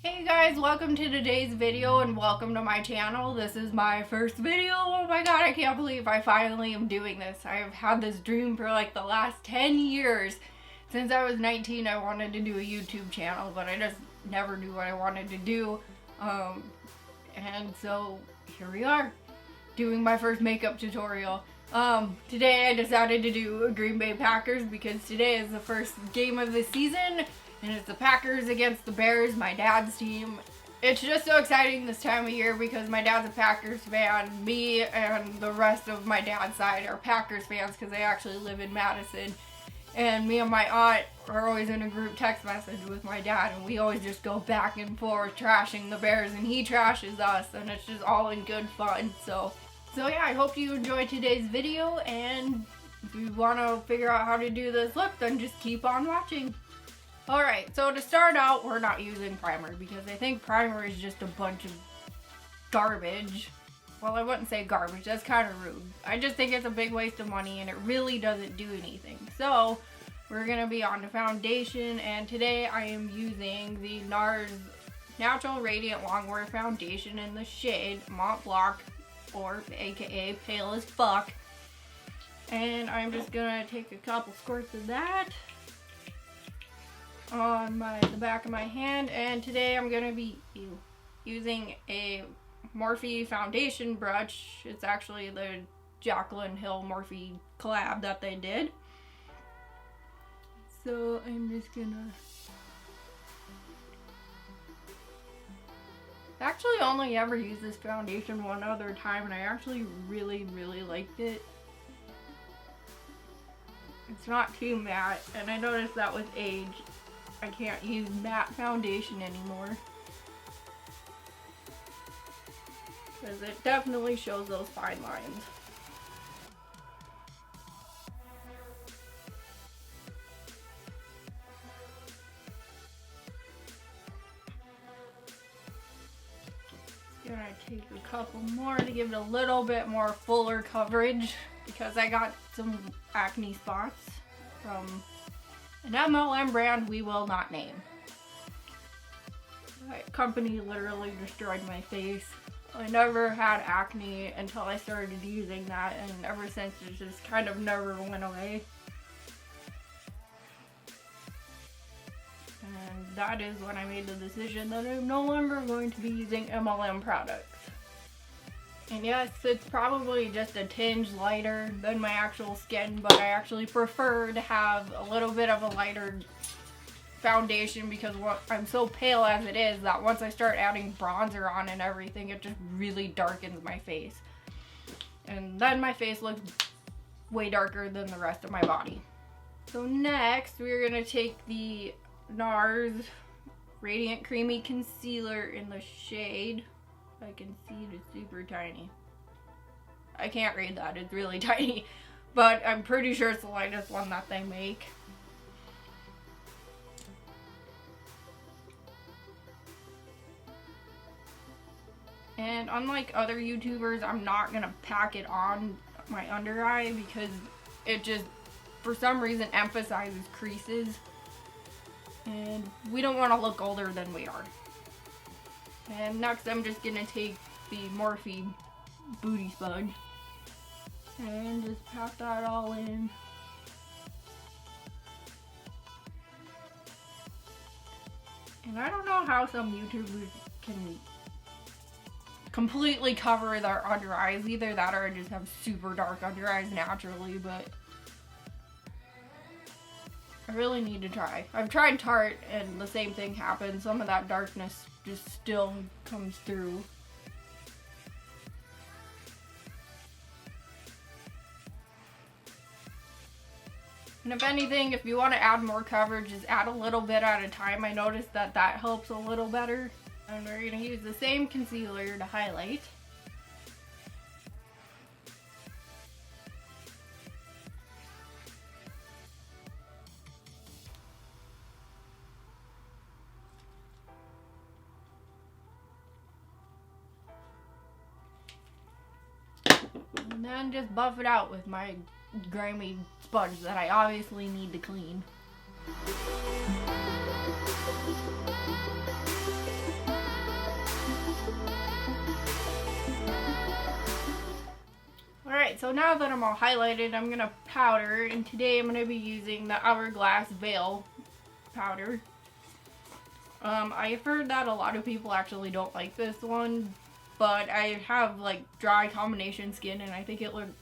Hey guys, welcome to today's video and welcome to my channel. This is my first video. Oh my god, I can't believe I finally am doing this. I've had this dream for like the last 10 years. Since I was 19, I wanted to do a YouTube channel, but I just never knew what I wanted to do. And so here we are, doing my first makeup tutorial. Today I decided to do Green Bay Packers because today is the first game of the season. And it's the Packers against the Bears, my dad's team. It's just so exciting this time of year because my dad's a Packers fan. Me and the rest of my dad's side are Packers fans because they actually live in Madison. And me and my aunt are always in a group text message with my dad. And we always just go back and forth trashing the Bears. And he trashes us. And it's just all in good fun. So yeah, I hope you enjoyed today's video. And if you want to figure out how to do this look, then just keep on watching. Alright, so to start out, we're not using primer because I think primer is just a bunch of garbage. Well, I wouldn't say garbage, that's kind of rude. I just think it's a big waste of money and it really doesn't do anything. So, we're going to be on the foundation, and today I am using the NARS Natural Radiant Longwear Foundation in the shade Mont Blanc, or aka Pale as Fuck. And I'm just going to take a couple squirts of that on the back of my hand, and today I'm going to be using a Morphe foundation brush. It's actually the Jaclyn Hill Morphe collab that they did. So I'm just gonna actually only ever used this foundation one other time, and I actually really liked it. It's not too matte, and I noticed that with age I can't use matte foundation anymore because it definitely shows those fine lines. Gonna take a couple more to give it a little bit more fuller coverage because I got some acne spots from an MLM brand we will not name. That company literally destroyed my face. I never had acne until I started using that, and ever since it just kind of never went away. And that is when I made the decision that I'm no longer going to be using MLM products. And yes, it's probably just a tinge lighter than my actual skin, but I actually prefer to have a little bit of a lighter foundation because I'm so pale as it is that once I start adding bronzer on and everything, it just really darkens my face. And then my face looks way darker than the rest of my body. So next, we're going to take the NARS Radiant Creamy Concealer in the shade. I can see it is super tiny. I can't read that, it's really tiny. But I'm pretty sure it's the lightest one that they make. And unlike other YouTubers, I'm not gonna pack it on my under eye because it just, for some reason, emphasizes creases. And we don't want to look older than we are. And next I'm just going to take the Morphe Booty Sponge and just pat that all in. And I don't know how some YouTubers can completely cover their under eyes. Either that or just have super dark under eyes naturally, but I really need to try. I've tried Tarte and the same thing happens. Some of that darkness just still comes through. And if anything, if you want to add more coverage, just add a little bit at a time. I noticed that helps a little better. And we're going to use the same concealer to highlight. And then just buff it out with my grimy sponge that I obviously need to clean. so now that I'm all highlighted, I'm gonna powder, and today I'm gonna be using the Hourglass Veil powder. I've heard that a lot of people actually don't like this one, but I have like dry combination skin and I think it looks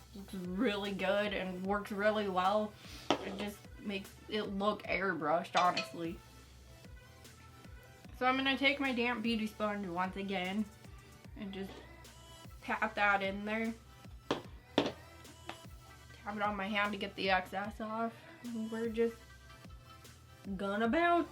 really good and works really well. It just makes it look airbrushed, honestly. So I'm gonna take my damp beauty sponge once again and just tap that in there. Tap it on my hand to get the excess off. And we're just gonna bounce.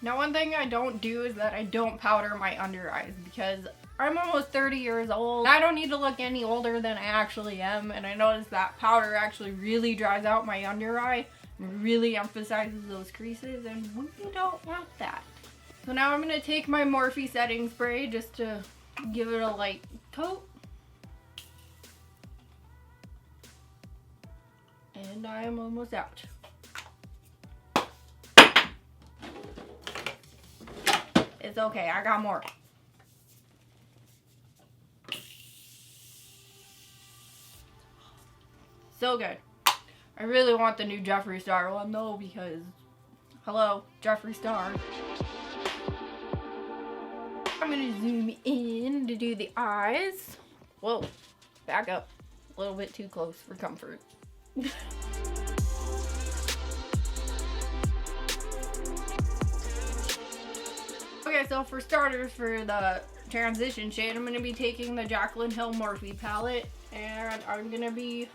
Now, one thing I don't do is that I don't powder my under eyes because I'm almost 30 years old. I don't need to look any older than I actually am, and I noticed that powder actually really dries out my under eye and really emphasizes those creases, and we don't want that. So now I'm going to take my Morphe setting spray just to give it a light coat. And I am almost out. It's okay, I got more. So good. I really want the new Jeffree Star one though, because hello, Jeffree Star. I'm gonna zoom in to do the eyes. Whoa, back up. A little bit too close for comfort. Okay, so for starters, for the transition shade, I'm going to be taking the Jaclyn Hill Morphe palette, and I'm going to be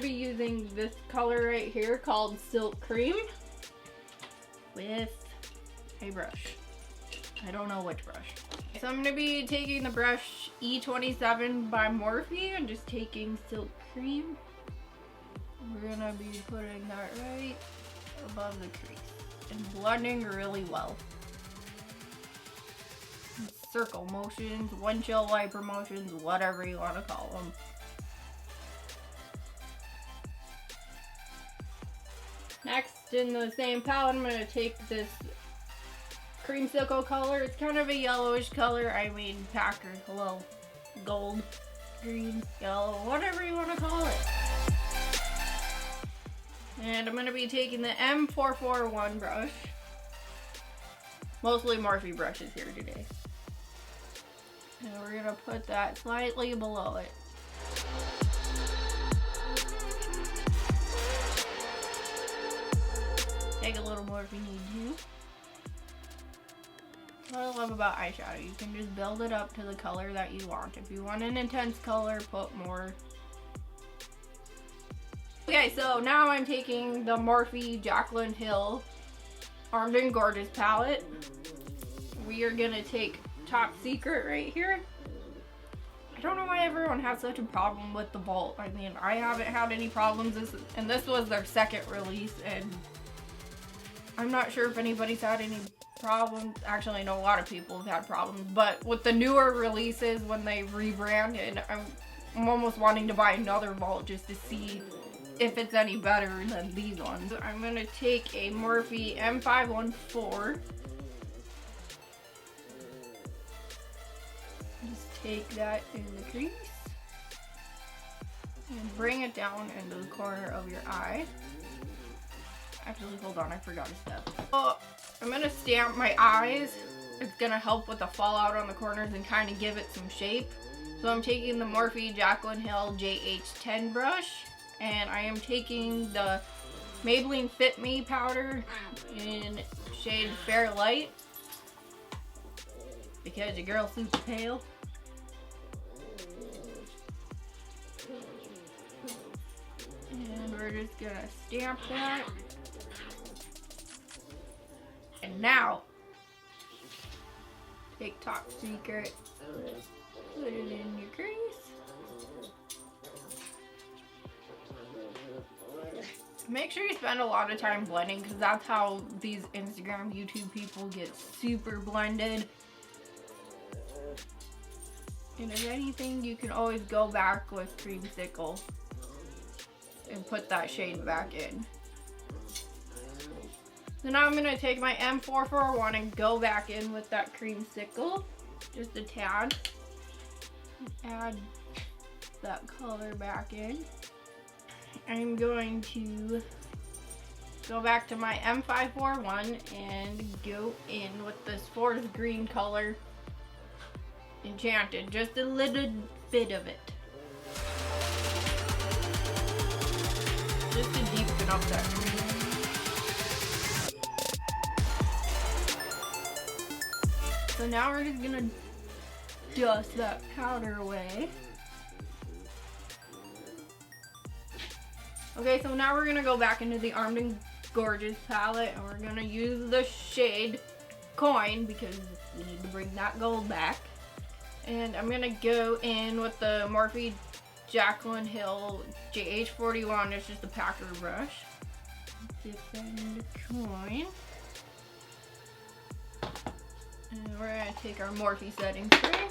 using this color right here called Silk Cream with a brush. I don't know which brush. So I'm going to be taking the brush E27 by Morphe and just taking Silk Cream. We're going to be putting that right above the crease and blending really well. Circle motions, windshield wiper motions, whatever you want to call them. Next, in the same palette, I'm going to take this creamsicle color. It's kind of a yellowish color. I mean, Packer, hello. Gold, green, yellow, whatever you want to call it. And I'm going to be taking the M441 brush. Mostly Morphe brushes here today. And we're going to put that slightly below it. Take a little more if you need to. What I love about eyeshadow, you can just build it up to the color that you want. If you want an intense color, put more. Okay, so now I'm taking the Morphe Jaclyn Hill Armed and Gorgeous palette. We are gonna take Top Secret right here. I don't know why everyone has such a problem with the Vault. I mean, I haven't had any problems, and this was their second release, and I'm not sure if anybody's had any problems. Actually, I know a lot of people have had problems, but with the newer releases, when they rebranded, I'm almost wanting to buy another Vault just to see if it's any better than these ones. I'm gonna take a Morphe M514. Just take that in the crease and bring it down into the corner of your eye. Actually, hold on, I forgot a step. Oh, I'm gonna stamp my eyes. It's gonna help with the fallout on the corners and kind of give it some shape. So I'm taking the Morphe Jaclyn Hill JH10 brush, and I am taking the Maybelline Fit Me powder in shade Fair Light because your girl's super pale. And we're just gonna stamp that. And now, take Top Secret, put it in your crease. Make sure you spend a lot of time blending, because that's how these Instagram, YouTube people get super blended. And if anything, you can always go back with Creamsicle and put that shade back in. So now I'm gonna take my M441 and go back in with that creamsicle, just a tad. Add that color back in. I'm going to go back to my M541 and go in with this forest green color, Enchanted, just a little bit of it. Just to deepen up that green. So now we're just gonna dust that powder away. Okay, so now we're gonna go back into the Armed and Gorgeous palette and we're gonna use the shade Coin because we need to bring that gold back. And I'm gonna go in with the Morphe Jaclyn Hill JH41. It's just a packer brush. Dip in the coin. And we're gonna take our Morphe setting spray.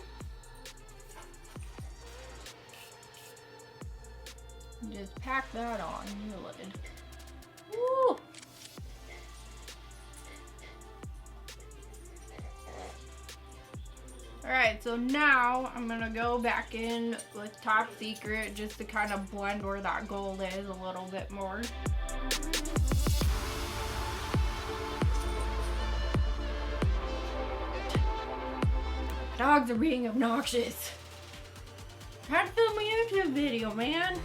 And just pack that on your lid. Woo! Alright, so now I'm gonna go back in with Top Secret just to kind of blend where that gold is a little bit more. Dogs are being obnoxious. Try to film a YouTube video, man.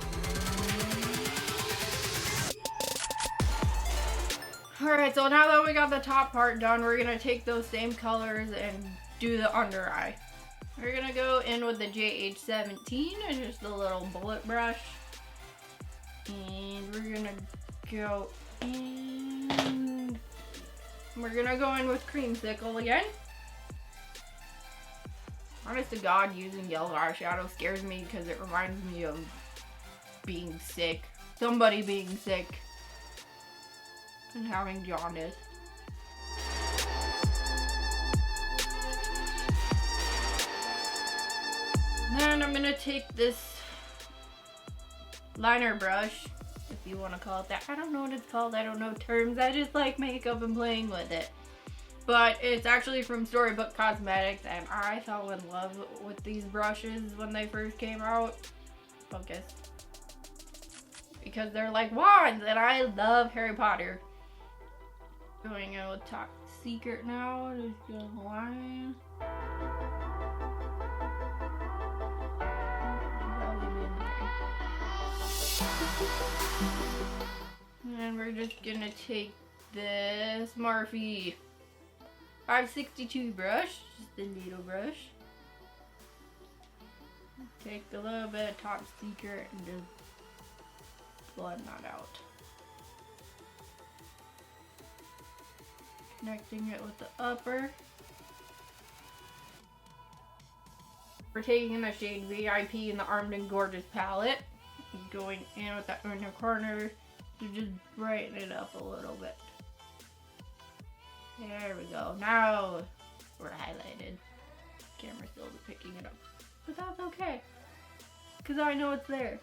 Alright, so now that we got the top part done, we're gonna take those same colors and do the under eye. We're gonna go in with the JH17 and just a little bullet brush. And we're gonna go in. We're gonna go in with Creamsicle again. Honest to God, using yellow eyeshadow scares me because it reminds me of being sick. Somebody being sick and having jaundice. Then I'm gonna take this liner brush, if you want to call it that. I don't know what it's called. I don't know terms. I just like makeup and playing with it. But it's actually from Storybook Cosmetics, and I fell in love with these brushes when they first came out. Focus. Because they're like wands, and I love Harry Potter. Going in with Top Secret now. Just go line. And we're just gonna take this Morphe 562 brush, just a needle brush. Take a little bit of Top Secret and just blend that out. Connecting it with the upper. We're taking the shade VIP in the Armed and Gorgeous palette. Going in with that inner corner to just brighten it up a little bit. There we go. Now we're highlighted. Camera still isn't picking it up. But that's okay. Because I know it's there.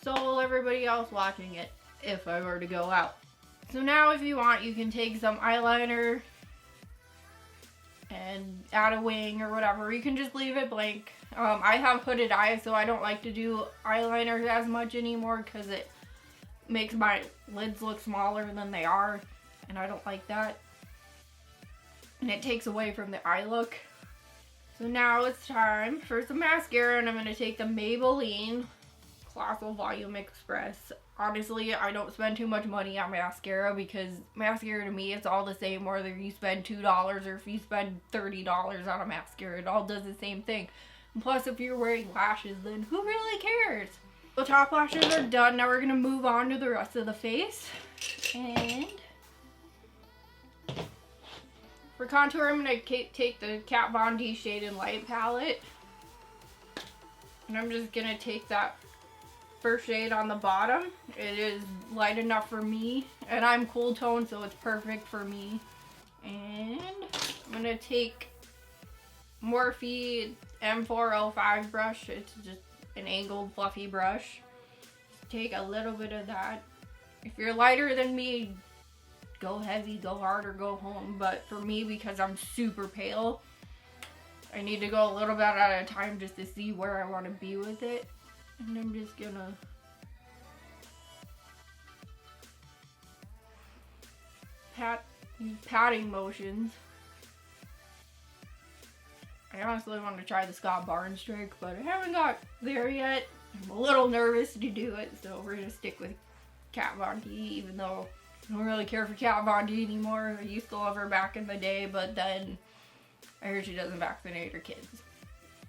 So will everybody else watching it if I were to go out. So now if you want, you can take some eyeliner and add a wing or whatever. You can just leave it blank. I have hooded eyes, so I don't like to do eyeliners as much anymore because it makes my lids look smaller than they are, and I don't like that. And it takes away from the eye look. So now it's time for some mascara, and I'm going to take the Maybelline Colossal Volume Express. Honestly, I don't spend too much money on mascara because mascara to me, it's all the same whether you spend $2 or if you spend $30 on a mascara. It all does the same thing. And plus, if you're wearing lashes, then who really cares? The top lashes are done. Now we're going to move on to the rest of the face. And for contour, I'm going to take the Kat Von D Shade and Light palette. And I'm just going to take that first shade on the bottom. It is light enough for me. And I'm cool tone, so it's perfect for me. And I'm going to take Morphe M405 brush. It's just an angled fluffy brush. Take a little bit of that If you're lighter than me, go heavy, go hard, or go home. But for me, because I'm super pale, I need to go a little bit at a time just to see where I want to be with it. And I'm just gonna use patting motions. I honestly want to try the Scott Barnes trick, but I haven't got there yet. I'm a little nervous to do it, so we're gonna stick with Kat Von D, even though I don't really care for Kat Von D anymore. I used to love her back in the day, but then I heard she doesn't vaccinate her kids.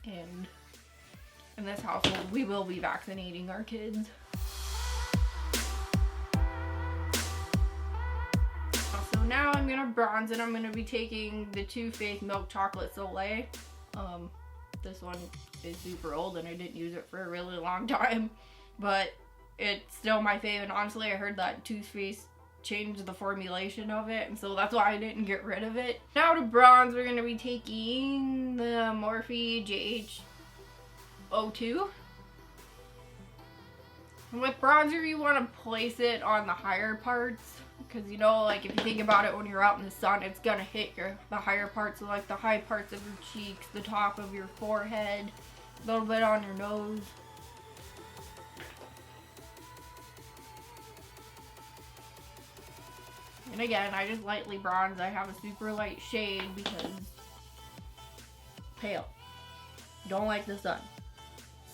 And in this household, we will be vaccinating our kids. So now I'm gonna bronze, and I'm gonna be taking the Too Faced Milk Chocolate Soleil. This one is super old and I didn't use it for a really long time, but it's still my favorite. Honestly, I heard that Too Faced changed the formulation of it, and so that's why I didn't get rid of it. Now to bronze, we're gonna be taking the Morphe JH02. With bronzer, you want to place it on the higher parts, because you know, like if you think about it, when you're out in the sun, it's gonna hit the higher parts, so like the high parts of your cheeks, the top of your forehead, a little bit on your nose. And again, I just lightly bronze. I have a super light shade because pale. Don't like the sun.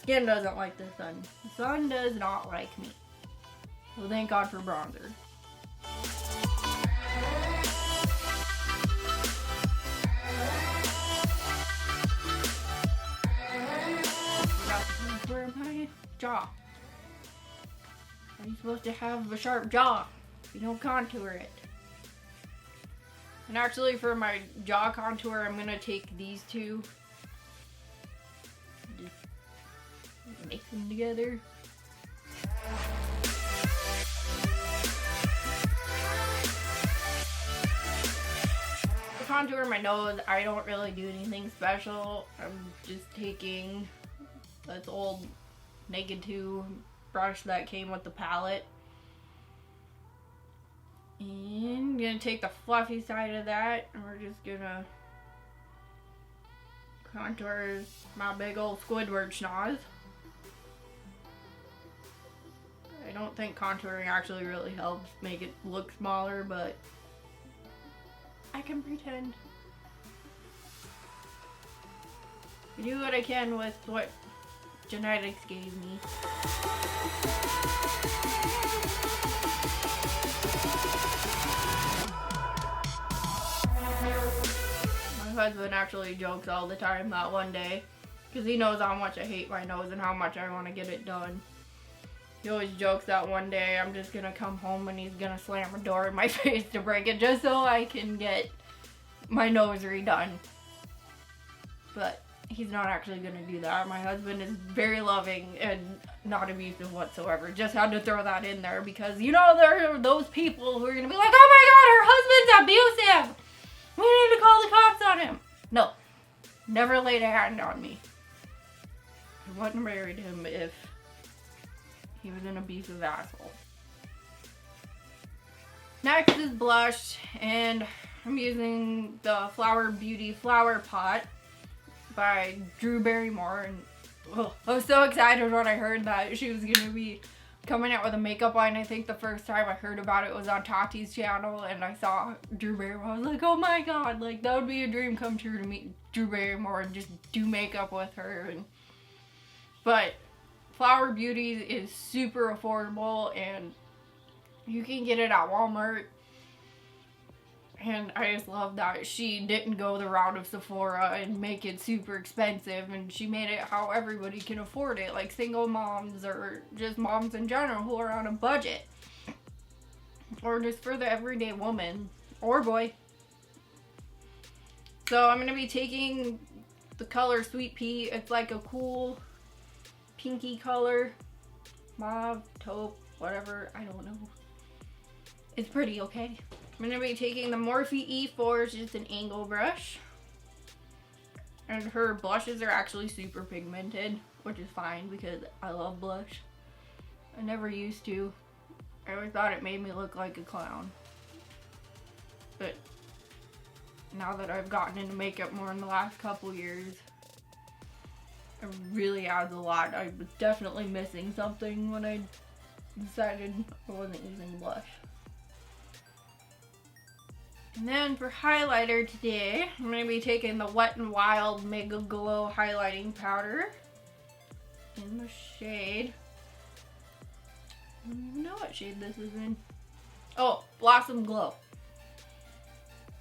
Skin doesn't like the sun. The sun does not like me. So thank God for bronzer. For my jaw. Are you supposed to have a sharp jaw if you don't contour it? And actually, for my jaw contour, I'm gonna take these two. Just mix them together. To contour my nose, I don't really do anything special. I'm just taking this old Naked 2 brush that came with the palette. And I'm gonna take the fluffy side of that, and we're just gonna contour my big old Squidward schnoz. I don't think contouring actually really helps make it look smaller, but I can pretend. I do what I can with what genetics gave me. My husband actually jokes all the time that one day, because he knows how much I hate my nose and how much I want to get it done. He always jokes that one day I'm just gonna come home and he's gonna slam a door in my face to break it just so I can get my nose redone. But he's not actually gonna do that. My husband is very loving and not abusive whatsoever. Just had to throw that in there because, you know, there are those people who are gonna be like, oh my God, her husband's abusive! We need to call the cops on him. No, never laid a hand on me. I wouldn't have married him if he was an abusive asshole. Next is blush, and I'm using the Flower Beauty Flower Pot by Drew Barrymore, and I was so excited when I heard that she was gonna be coming out with a makeup line. I think the first time I heard about it was on Tati's channel, and I saw Drew Barrymore. I was like, oh my God, like that would be a dream come true to meet Drew Barrymore and just do makeup with her. But Flower Beauty is super affordable, and you can get it at Walmart. And I just love that she didn't go the route of Sephora and make it super expensive, and she made it how everybody can afford it, like single moms or just moms in general who are on a budget, or just for the everyday woman or boy. So I'm going to be taking the color Sweet Pea. It's like a cool pinky color, mauve, taupe, whatever, I don't know. It's pretty, okay? I'm going to be taking the Morphe E4, it's just an angle brush. And her blushes are actually super pigmented, which is fine because I love blush. I never used to. I always thought it made me look like a clown. But now that I've gotten into makeup more in the last couple years, it really adds a lot. I was definitely missing something when I decided I wasn't using blush. And then for highlighter today, I'm going to be taking the Wet n Wild Mega Glow Highlighting Powder in the shade, I don't even know what shade this is in. Oh, Blossom Glow.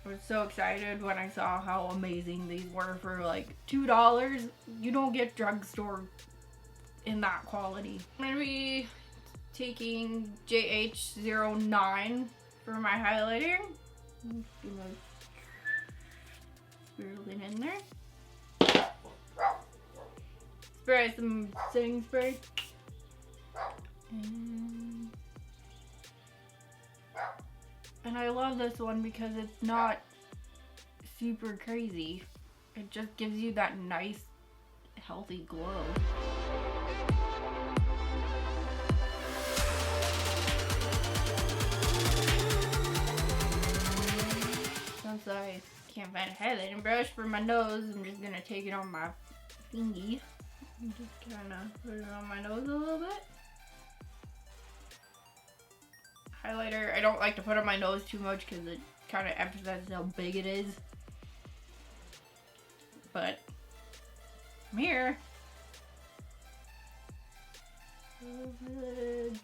I was so excited when I saw how amazing these were for like $2. You don't get drugstore in that quality. I'm going to be taking JH09 for my highlighter. Swirl it in there. Spray some setting spray. And I love this one because it's not super crazy. It just gives you that nice, healthy glow. Since I can't find a highlighting brush for my nose, I'm just gonna take it on my thingy and just kind of put it on my nose a little bit. Highlighter, I don't like to put on my nose too much because it kind of emphasizes how big it is. But from here,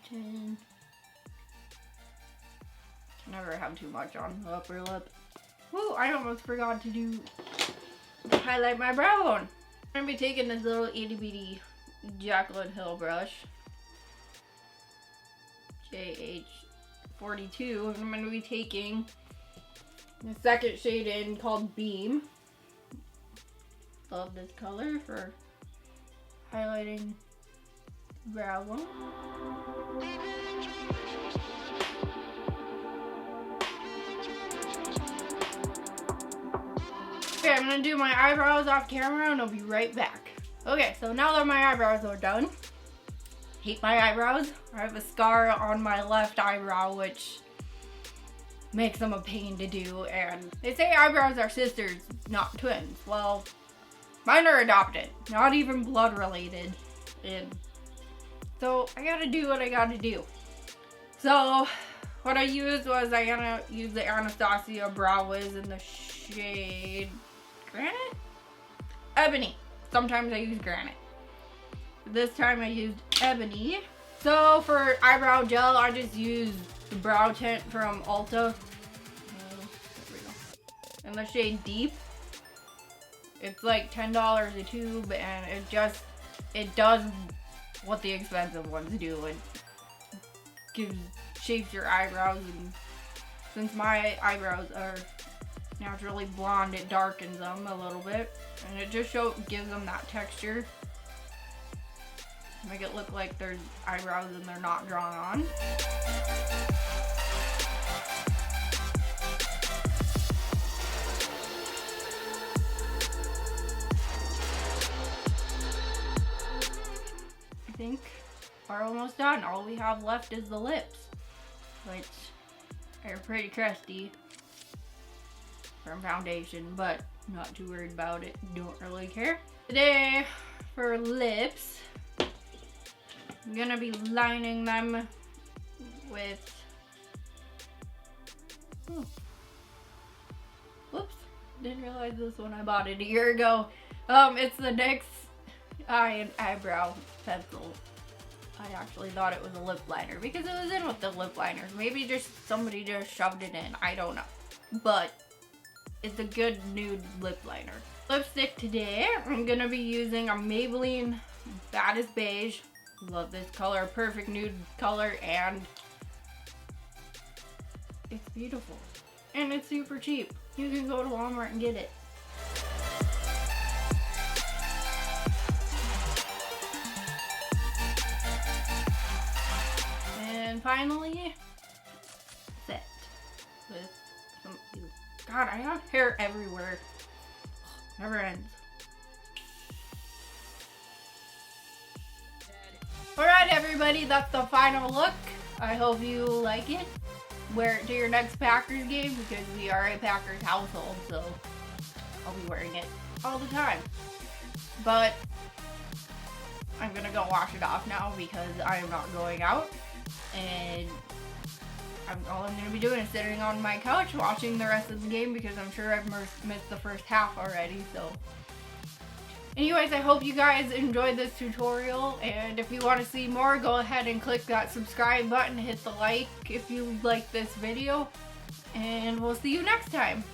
can never have too much on the upper lip. Woo, I almost forgot to highlight my brow bone. I'm gonna be taking this little itty bitty Jaclyn Hill brush, JH42, and I'm gonna be taking the second shade in called Beam. Love this color for highlighting brow bone. Okay, I'm gonna do my eyebrows off camera and I'll be right back. Okay, so now that my eyebrows are done, hate my eyebrows. I have a scar on my left eyebrow, which makes them a pain to do, and they say eyebrows are sisters, not twins. Well, mine are adopted, not even blood related, and so I gotta do what I gotta do. So what I used was I gonna use the Anastasia Brow Wiz in the shade Granite? Ebony. Sometimes I use Granite. This time I used Ebony. So for eyebrow gel, I just used the brow tint from Ulta. There we go. In the shade Deep. It's like $10 a tube, and it does what the expensive ones do. It shapes your eyebrows, and since my eyebrows are naturally blonde, it darkens them a little bit, and it just gives them that texture. Make it look like there's eyebrows and they're not drawn on. I think we're almost done. All we have left is the lips, which are pretty crusty from foundation, but not too worried about it. Don't really care. Today, for lips, I'm gonna be lining them with, whoops, didn't realize this one, I bought it a year ago. It's the NYX Eye and Eyebrow Pencil. I actually thought it was a lip liner because it was in with the lip liners. Maybe somebody just shoved it in, I don't know. But it's a good nude lip liner. Lipstick today, I'm gonna be using a Maybelline Baddest Beige. Love this color, perfect nude color, and it's beautiful. And it's super cheap. You can go to Walmart and get it. And finally, set with some, God, I have hair everywhere. Never ends. Alright everybody, that's the final look. I hope you like it. Wear it to your next Packers game because we are a Packers household, so I'll be wearing it all the time. But I'm gonna go wash it off now because I am not going out, and all I'm gonna be doing is sitting on my couch watching the rest of the game because I'm sure I've missed the first half already. So anyways, I hope you guys enjoyed this tutorial, and if you want to see more, go ahead and click that subscribe button, hit the like if you like this video, and we'll see you next time.